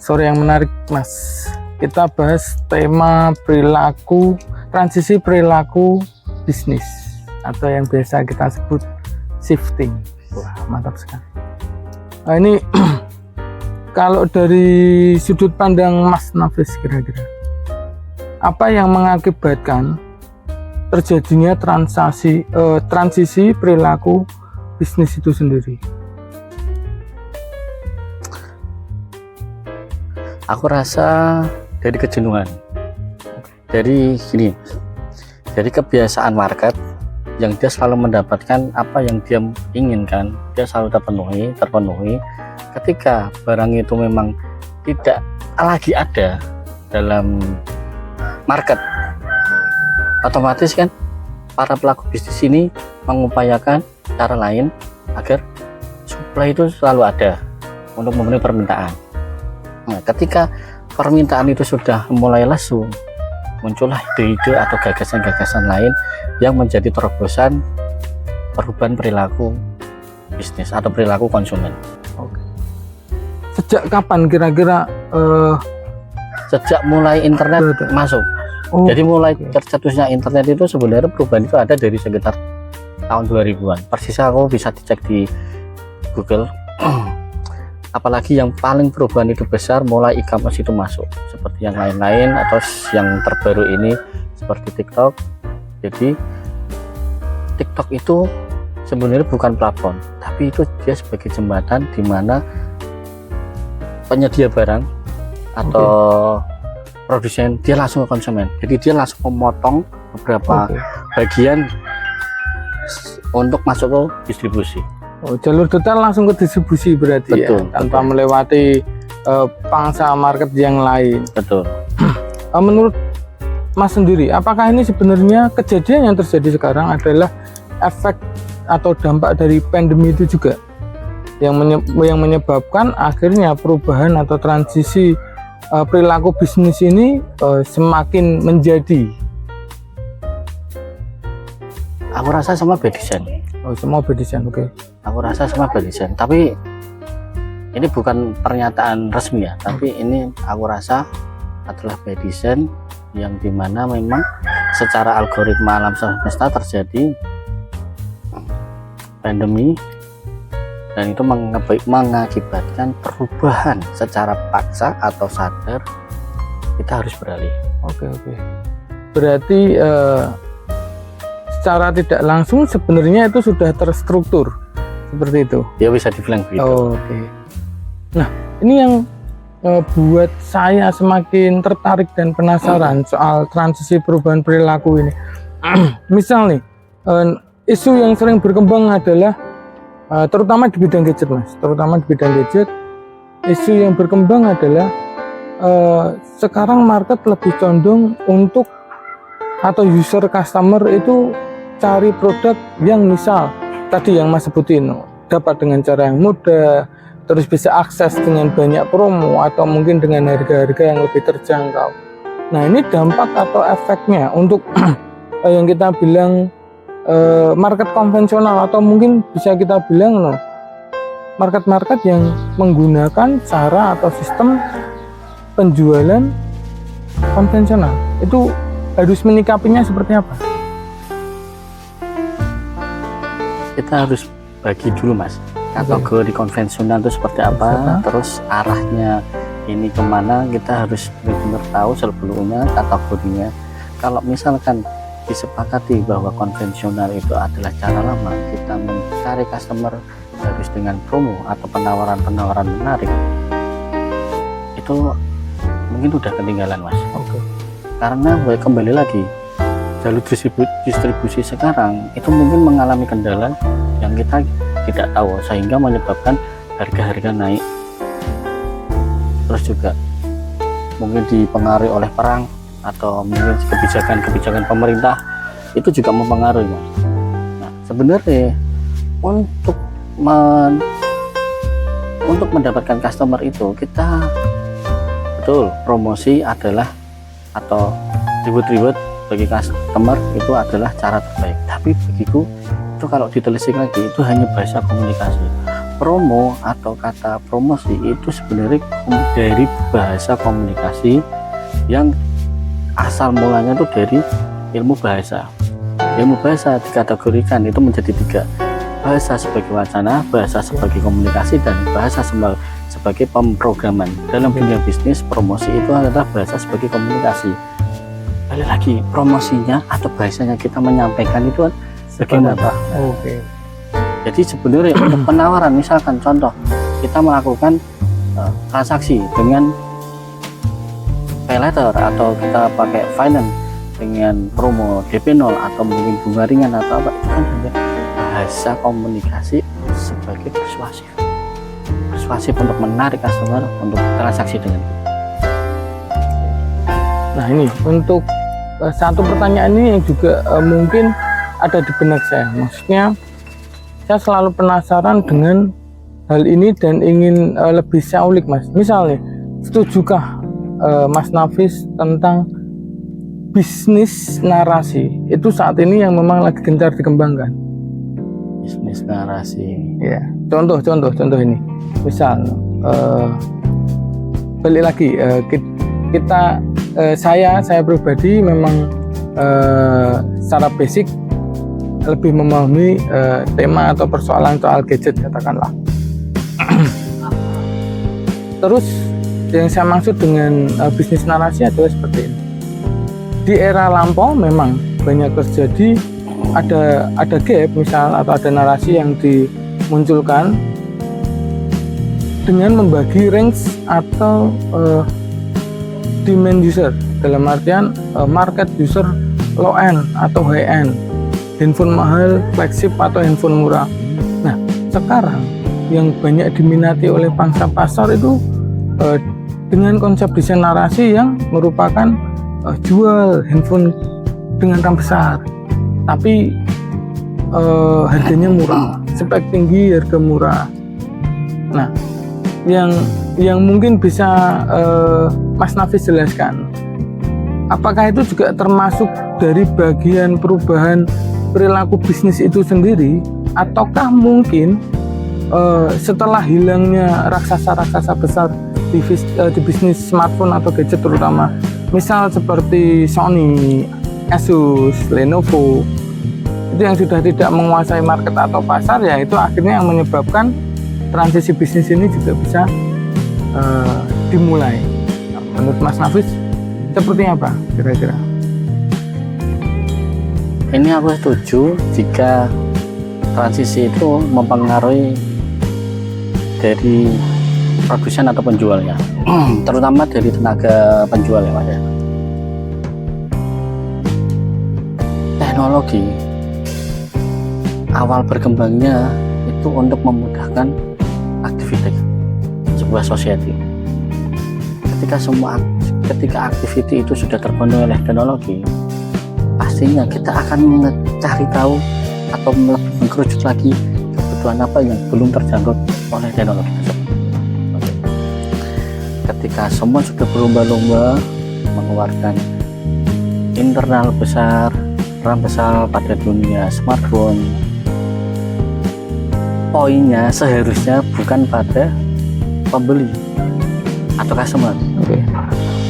sore yang menarik, Mas. Kita bahas tema perilaku, transisi perilaku bisnis atau yang biasa kita sebut shifting. Wah, mantap sekali. Nah, ini kalau dari sudut pandang Mas Nafis, kira-kira apa yang mengakibatkan terjadinya transisi perilaku bisnis itu sendiri? Aku rasa dari kejenuhan, dari gini, dari kebiasaan market yang dia selalu mendapatkan apa yang dia inginkan, dia selalu terpenuhi. Ketika barang itu memang tidak lagi ada dalam market, otomatis kan para pelaku bisnis ini mengupayakan cara lain agar supply itu selalu ada untuk memenuhi permintaan. Nah, ketika permintaan itu sudah mulai lesu, muncullah ide-ide atau gagasan-gagasan lain yang menjadi terobosan perubahan perilaku bisnis atau perilaku konsumen. Oke. Sejak kapan kira-kira? Sejak mulai internet masuk. Jadi mulai tercetusnya internet itu sebenarnya perubahan itu ada dari sekitar tahun 2000-an. Persisnya aku bisa dicek di Google. Apalagi yang paling perubahan itu besar mulai e-commerce itu masuk, seperti yang lain-lain atau yang terbaru ini seperti TikTok. Jadi TikTok itu sebenarnya bukan platform, tapi itu dia sebagai jembatan di mana penyedia barang atau produsen dia langsung ke konsumen. Jadi dia langsung memotong beberapa bagian untuk masuk ke distribusi. Jalur total langsung ke distribusi berarti. Betul, ya, tanpa melewati pangsa market yang lain. Betul. Menurut Mas sendiri, apakah ini sebenarnya kejadian yang terjadi sekarang adalah efek atau dampak dari pandemi itu juga yang menyebabkan akhirnya perubahan atau transisi perilaku bisnis ini semakin menjadi? Aku rasa semua by design. Semua by design, oke. Aku rasa semua by design, tapi ini bukan pernyataan resmi ya, tapi ini aku rasa adalah by design yang dimana memang secara algoritma alam semesta terjadi pandemi dan itu mengakibatkan perubahan secara paksa atau sadar kita harus beralih. Oke. Berarti secara tidak langsung sebenarnya itu sudah terstruktur seperti itu. Ya bisa dibilang begitu. Oke. Nah, ini yang buat saya semakin tertarik dan penasaran soal transisi perubahan perilaku ini. Misal nih, isu yang sering berkembang adalah terutama di bidang gadget, Mas. Terutama di bidang gadget, isu yang berkembang adalah sekarang market lebih condong untuk atau user customer itu cari produk yang misal tadi yang Mas sebutin, dapat dengan cara yang mudah, terus bisa akses dengan banyak promo atau mungkin dengan harga-harga yang lebih terjangkau. Nah, ini dampak atau efeknya untuk yang kita bilang market konvensional atau mungkin bisa kita bilang market-market yang menggunakan cara atau sistem penjualan konvensional. Itu harus menyikapinya seperti apa? Kita harus bagi dulu, Mas, kategori konvensional itu seperti apa, terus arahnya ini kemana, kita harus benar-benar tahu sebelumnya kategorinya. Kalau misalkan disepakati bahwa konvensional itu adalah cara lama, kita mencari customer harus dengan promo atau penawaran-penawaran menarik, itu mungkin udah ketinggalan, Mas. Karena kembali lagi jalur distribusi sekarang itu mungkin mengalami kendala yang kita tidak tahu sehingga menyebabkan harga-harga naik, terus juga mungkin dipengaruhi oleh perang atau mungkin kebijakan pemerintah itu juga mempengaruhi, Mas. Nah, sebenarnya untuk mendapatkan customer itu kita betul promosi adalah atau ribut-ribut bagi customer itu adalah cara terbaik, tapi bagiku itu kalau ditelisik lagi itu hanya bahasa komunikasi. promo atau kata promosi itu sebenarnya dari bahasa komunikasi yang asal mulanya itu dari ilmu bahasa. Ilmu bahasa dikategorikan itu menjadi 3: bahasa sebagai wacana, bahasa sebagai komunikasi, dan bahasa sebagai pemrograman. Dalam dunia bisnis, promosi itu adalah bahasa sebagai komunikasi. Balik lagi, promosinya atau bahasanya kita menyampaikan itu bagaimana? Oke. Jadi sebenarnya untuk penawaran, misalkan contoh kita melakukan transaksi dengan pay letter atau kita pakai finance dengan promo DP 0 atau mungkin bunga ringan atau apa, itu kan juga bahasa komunikasi sebagai persuasif untuk menarik customer untuk transaksi dengan kita. Nah ini untuk satu pertanyaan ini yang juga mungkin ada di benak saya, maksudnya saya selalu penasaran dengan hal ini dan ingin lebih saya ulik, Mas. Misalnya, setujukah Mas Nafis tentang bisnis narasi itu saat ini yang memang lagi gencar dikembangkan? Bisnis narasi. Ya, contoh ini. Misal, balik lagi saya pribadi memang secara basic lebih memahami tema atau persoalan soal gadget katakanlah. Terus yang saya maksud dengan bisnis narasi adalah seperti ini. Di era lampau memang banyak terjadi ada gap misal atau ada narasi yang dimunculkan dengan membagi range atau demand user, dalam artian market user low end atau high end, handphone mahal, flagship atau handphone murah. Nah, sekarang yang banyak diminati oleh pangsa pasar itu dengan konsep desain narasi yang merupakan jual handphone dengan RAM besar, tapi harganya murah, spek tinggi, harga murah. Nah, yang mungkin bisa Mas Nafis jelaskan, apakah itu juga termasuk dari bagian perubahan perilaku bisnis itu sendiri, ataukah mungkin setelah hilangnya raksasa-raksasa besar di bisnis smartphone atau gadget terutama, misal seperti Sony, Asus, Lenovo, itu yang sudah tidak menguasai market atau pasar, ya itu akhirnya yang menyebabkan transisi bisnis ini juga bisa dimulai. Nah, menurut Mas Nafis seperti apa kira-kira? Ini aku setuju jika transisi itu mempengaruhi dari produsen atau penjualnya, terutama dari tenaga penjual ya Mas ya. Teknologi awal berkembangnya itu untuk memudahkan aktivitas sebuah society. Ketika aktiviti itu sudah terpenuhi oleh teknologi, pastinya kita akan mencari tahu atau mengkerucut lagi kebutuhan apa yang belum terjangkau oleh teknologi tersebut. Ketika semua sudah berlomba-lomba mengeluarkan internal besar, RAM besar pada dunia smartphone, poinnya seharusnya bukan pada pembeli atau customer.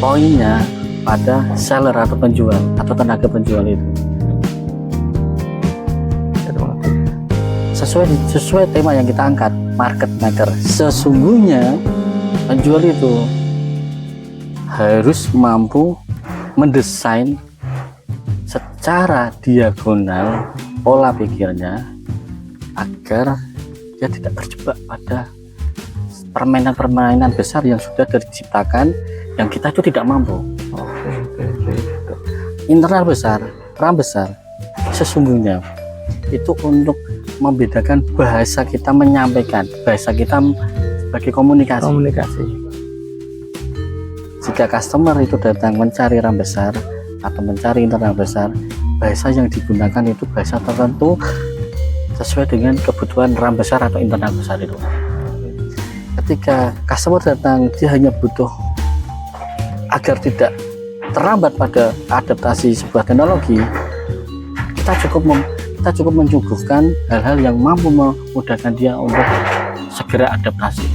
Poinnya pada seller atau penjual atau tenaga penjual itu. Sesuai tema yang kita angkat, market maker. Sesungguhnya penjual itu harus mampu mendesain secara diagonal pola pikirnya agar dia tidak terjebak pada permainan-permainan besar yang sudah diciptakan yang kita itu tidak mampu. Internal besar, RAM besar, sesungguhnya itu untuk membedakan bahasa kita menyampaikan, bahasa kita sebagai komunikasi. Jika customer itu datang mencari RAM besar atau mencari internal besar, bahasa yang digunakan itu bahasa tertentu sesuai dengan kebutuhan RAM besar atau internal besar itu. Ketika customer datang, dia hanya butuh agar tidak terlambat pada adaptasi sebuah teknologi, kita cukup menyuguhkan hal-hal yang mampu memudahkan dia untuk segera adaptasi.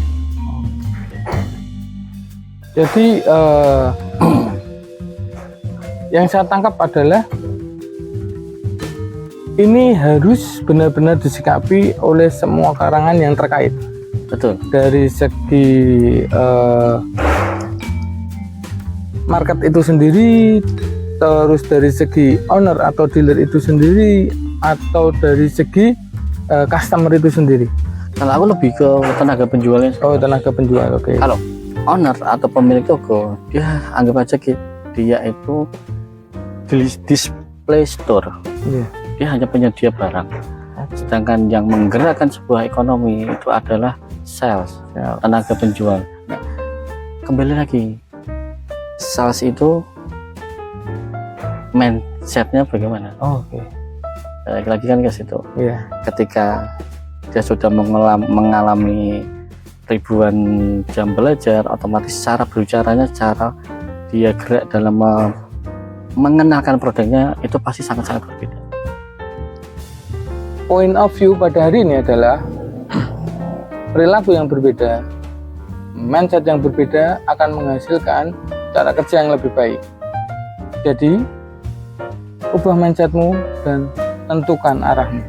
Jadi yang saya tangkap adalah ini harus benar-benar disikapi oleh semua kalangan yang terkait. Betul. Dari segi market itu sendiri, terus dari segi owner atau dealer itu sendiri, atau dari segi customer itu sendiri. Kalau aku lebih ke tenaga penjualnya. Oh, tenaga penjual, oke. Kalau owner atau pemilik toko, dia anggap aja dia itu display store. Iya. Dia hanya penyedia barang. Sedangkan yang menggerakkan sebuah ekonomi itu adalah sales, tenaga penjual. Nah, kembali lagi, sales itu mindsetnya bagaimana? Oh, oke. Lagi kan ke situ. Iya. Ketika dia sudah mengalami ribuan jam belajar, otomatis cara berbicaranya, cara dia gerak dalam mengenalkan produknya itu pasti sangat-sangat berbeda. Point of view pada hari ini adalah perilaku yang berbeda, mindset yang berbeda akan menghasilkan cara kerja yang lebih baik. Jadi, ubah mindsetmu dan tentukan arahmu.